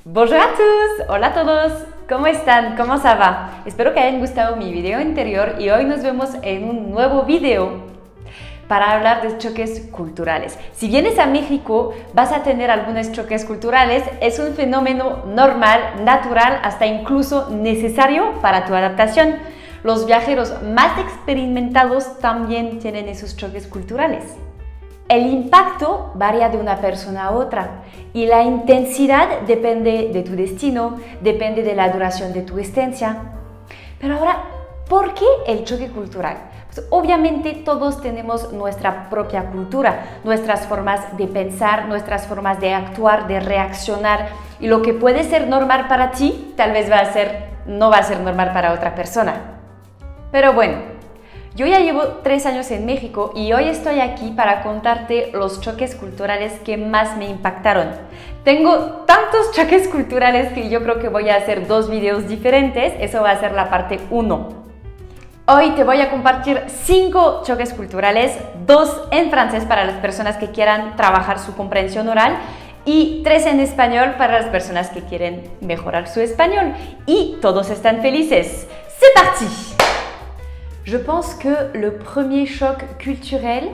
Bonjour a tous, hola a todos, ¿cómo están? ¿Cómo se va? Espero que hayan gustado mi video anterior y hoy nos vemos en un nuevo video para hablar de choques culturales. Si vienes a México vas a tener algunos choques culturales, es un fenómeno normal, natural, hasta incluso necesario para tu adaptación. Los viajeros más experimentados también tienen esos choques culturales. El impacto varía de una persona a otra y la intensidad depende de tu destino, depende de la duración de tu estancia. Pero ahora, ¿por qué el choque cultural? Pues obviamente todos tenemos nuestra propia cultura, nuestras formas de pensar, nuestras formas de actuar, de reaccionar, y lo que puede ser normal para ti, tal vez no va a ser normal para otra persona. Pero bueno, yo ya llevo 3 años en México y hoy estoy aquí para contarte los choques culturales que más me impactaron. Tengo tantos choques culturales que yo creo que voy a hacer 2 videos diferentes, eso va a ser la parte 1. Hoy te voy a compartir 5 choques culturales, 2 en francés para las personas que quieran trabajar su comprensión oral y 3 en español para las personas que quieren mejorar su español. Y todos están felices. ¡C'est parti! Je pense que le premier choc culturel,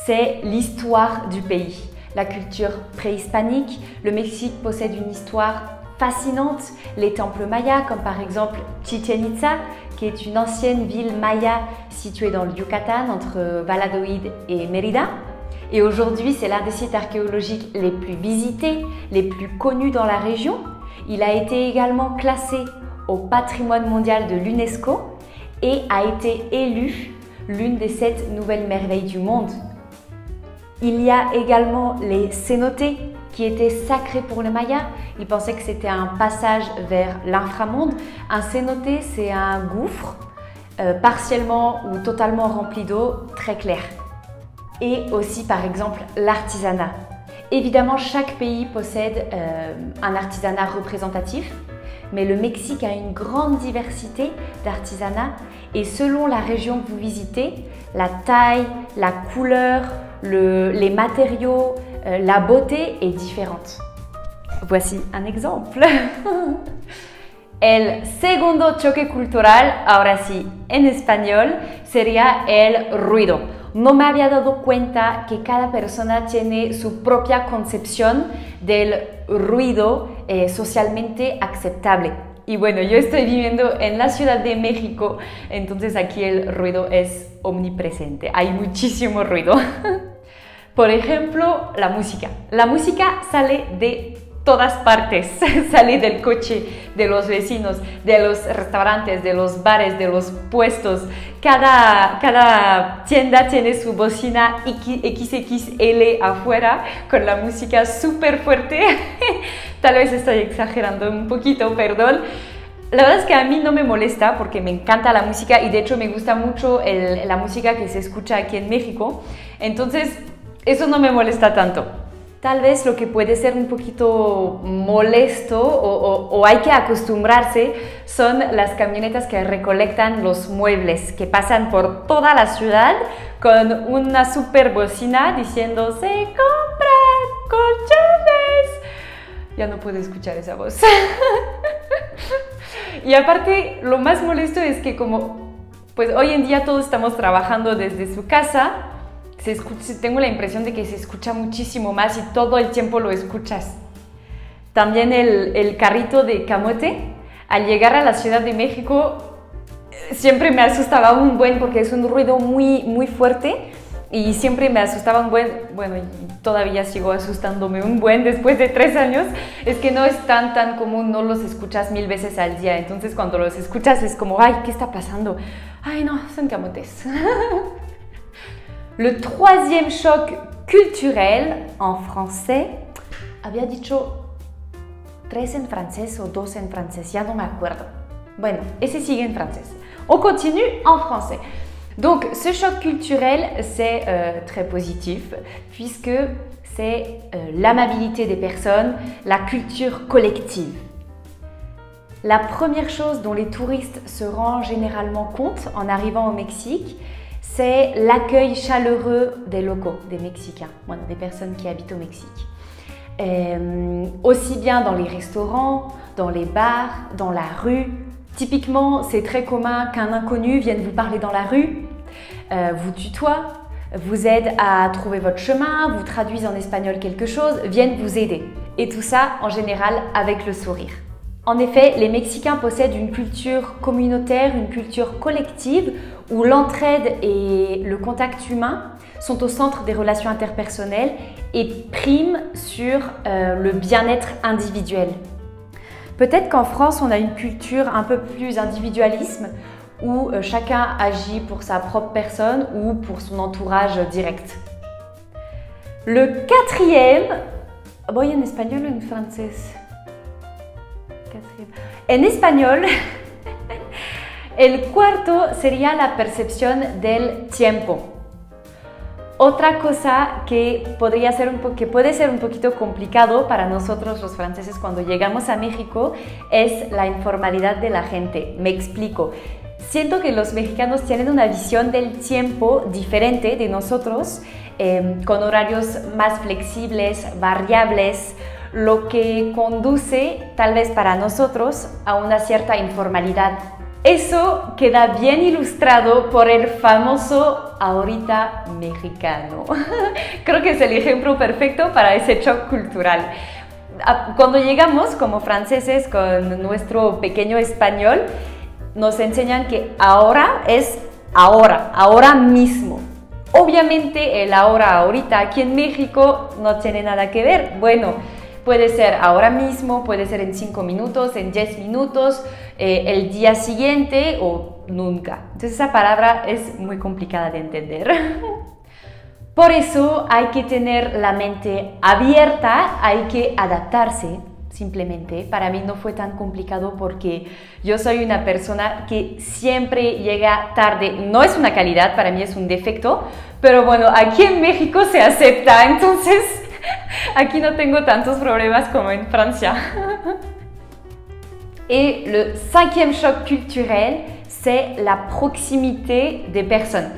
c'est l'histoire du pays. La culture préhispanique, le Mexique possède une histoire fascinante. Les temples mayas, comme par exemple Chichén Itzá, qui est une ancienne ville maya située dans le Yucatan, entre Valladolid et Mérida. Et aujourd'hui, c'est l'un des sites archéologiques les plus visités, les plus connus dans la région. Il a été également classé au patrimoine mondial de l'UNESCO et a été élu l'une des 7 nouvelles merveilles du monde. Il y a également les cénotes qui étaient sacrés pour les Mayas. Ils pensaient que c'était un passage vers l'inframonde. Un cénote, c'est un gouffre partiellement ou totalement rempli d'eau, très clair. Et aussi par exemple l'artisanat. Évidemment, chaque pays possède un artisanat représentatif, mais le Mexique a une grande diversité d'artisanat et selon la région que vous visitez, la taille, la couleur, les matériaux, la beauté est différente. Voici un exemple. El segundo choque cultural, ahora sí, en español, sería el ruido. No me había dado cuenta que cada persona tiene su propia concepción del ruido socialmente aceptable. Y bueno, yo estoy viviendo en la Ciudad de México, entonces aquí el ruido es omnipresente, hay muchísimo ruido. Por ejemplo, la música. La música sale de todas partes, sale del coche, de los vecinos, de los restaurantes, de los bares, de los puestos. Cada tienda tiene su bocina XXL afuera con la música súper fuerte. Tal vez estoy exagerando un poquito, perdón. La verdad es que a mí no me molesta porque me encanta la música y de hecho me gusta mucho la música que se escucha aquí en México. Entonces, eso no me molesta tanto. Tal vez lo que puede ser un poquito molesto o hay que acostumbrarse son las camionetas que recolectan los muebles, que pasan por toda la ciudad con una super bocina diciendo ¡se compran colchones! Ya no puedo escuchar esa voz. Y aparte, lo más molesto es que como pues hoy en día todos estamos trabajando desde su casa, tengo la impresión de que se escucha muchísimo más y todo el tiempo lo escuchas. También el carrito de camote, al llegar a la Ciudad de México, siempre me asustaba un buen porque es un ruido muy fuerte y siempre me asustaba un buen, bueno, todavía sigo asustándome un buen después de 3 años, es que no es tan común, no los escuchas 1000 veces al día, entonces cuando los escuchas es como, ay, ¿qué está pasando? Ay, no, son camotes. Le troisième choc culturel en français, había dicho 3 en francés o 2 en francés, ya no me acuerdo. Bueno, ese sigue en francés. On continue en français. Donc, ce choc culturel, c'est très positif puisque c'est l'amabilité des personnes, la culture collective. La première chose dont les touristes se rendent généralement compte en arrivant au Mexique, c'est l'accueil chaleureux des locaux, des Mexicains, bueno, des personnes qui habitent au Mexique. aussi bien dans les restaurants, dans les bars, dans la rue. Typiquement, c'est très commun qu'un inconnu vienne vous parler dans la rue, vous tutoie, vous aide à trouver votre chemin, vous traduise en espagnol quelque chose, vienne vous aider. Et tout ça, en général, avec le sourire. En effet, les Mexicains possèdent une culture communautaire, une culture collective où l'entraide et le contact humain sont au centre des relations interpersonnelles et priment sur le bien-être individuel. Peut-être qu'en France, on a une culture un peu plus individualisme où chacun agit pour sa propre personne ou pour son entourage direct. Le quatrième, voy en espagnol ou en français? En español, el cuarto sería la percepción del tiempo. Otra cosa que puede ser un poquito complicado para nosotros los franceses cuando llegamos a México es la informalidad de la gente. Me explico. Siento que los mexicanos tienen una visión del tiempo diferente de nosotros, con horarios más flexibles, variables, lo que conduce tal vez para nosotros a una cierta informalidad. Eso queda bien ilustrado por el famoso ahorita mexicano. Creo que es el ejemplo perfecto para ese choque cultural. Cuando llegamos como franceses con nuestro pequeño español, nos enseñan que ahora es ahora, ahora mismo. Obviamente el ahora, ahorita aquí en México no tiene nada que ver. Bueno, puede ser ahora mismo, puede ser en 5 minutos, en 10 minutos, el día siguiente o nunca. Entonces esa palabra es muy complicada de entender. Por eso hay que tener la mente abierta, hay que adaptarse simplemente. Para mí no fue tan complicado porque yo soy una persona que siempre llega tarde. No es una calidad, para mí es un defecto, pero bueno, aquí en México se acepta, entonces aquí no tengo tantos problemas como en Francia. Et le cinquième choc culturel, c'est la proximité des personnes.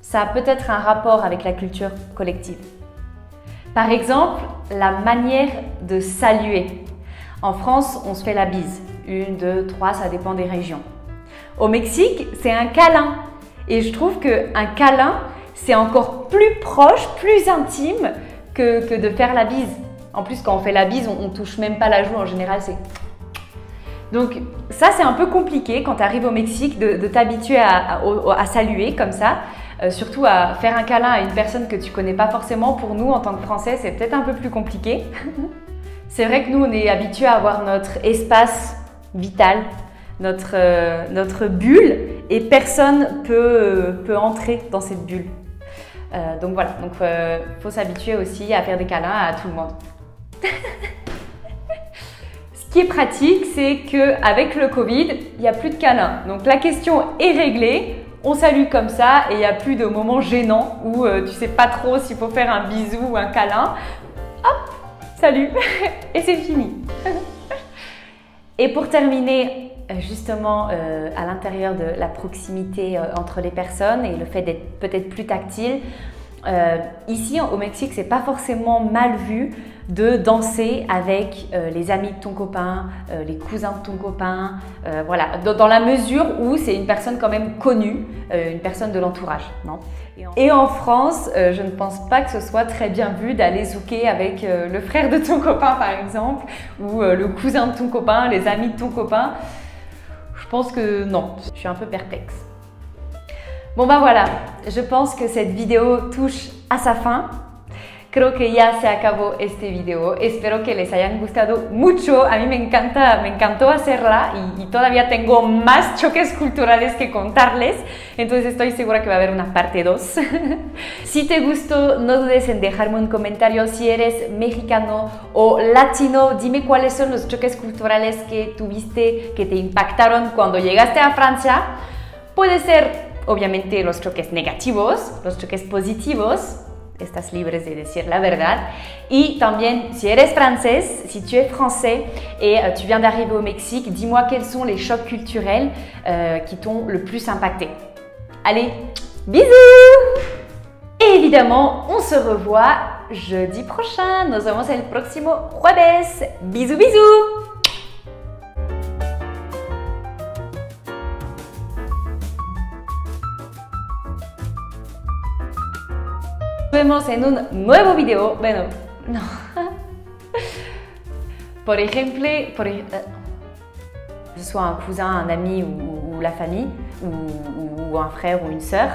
Ça a peut-être un rapport avec la culture collective. Par exemple, la manière de saluer. En France, on se fait la bise. 1, 2, 3, ça dépend des régions. Au Mexique, c'est un câlin. Et je trouve qu'un câlin, c'est encore plus proche, plus intime que de faire la bise. En plus, quand on fait la bise, on touche même pas la joue. En général, c'est... Donc ça, c'est un peu compliqué quand tu arrives au Mexique de t'habituer à saluer comme ça. Surtout à faire un câlin à une personne que tu connais pas forcément. Pour nous, en tant que Français, c'est peut-être un peu plus compliqué. C'est vrai que nous, on est habitués à avoir notre espace vital, notre bulle, et personne peut entrer dans cette bulle. Donc voilà, faut s'habituer aussi à faire des câlins à tout le monde. Ce qui est pratique, c'est qu'avec le Covid, il n'y a plus de câlins. Donc la question est réglée, on salue comme ça et il n'y a plus de moments gênants où tu ne sais pas trop s'il faut faire un bisou ou un câlin. Hop, salut et c'est fini. Et pour terminer, justement à l'intérieur de la proximité entre les personnes et le fait d'être peut-être plus tactile, ici au Mexique, c'est pas forcément mal vu de danser avec les amis de ton copain, les cousins de ton copain, voilà, dans la mesure où c'est une personne quand même connue, une personne de l'entourage, non? Et en France, je ne pense pas que ce soit très bien vu d'aller zouker avec le frère de ton copain par exemple, ou le cousin de ton copain, les amis de ton copain. Je pense que non, je suis un peu perplexe. Bon ben voilà, je pense que cette vidéo touche à sa fin. Creo que ya se acabó este video. Espero que les hayan gustado mucho. A mí me encantó hacerla y todavía tengo más choques culturales que contarles. Entonces estoy segura que va a haber una parte 2. Si te gustó, no dudes en dejarme un comentario. Si eres mexicano o latino, dime cuáles son los choques culturales que tuviste, que te impactaron cuando llegaste a Francia. Puede ser, obviamente, los choques negativos, los choques positivos. Estás libre de decir la verdad. Y también, si eres francés, si tu es français et tu viens d'arriver au Mexique, dis-moi quels sont les chocs culturels qui t'ont le plus impacté. Allez, bisous! Et évidemment, on se revoit jeudi prochain. Nos vemos el próximo jueves. Bisous, bisous. Nos vemos en un nuevo video. Bueno, no. Por ejemplo, que ce soit un cousin, un ami ou la famille, ou un frère ou une sœur,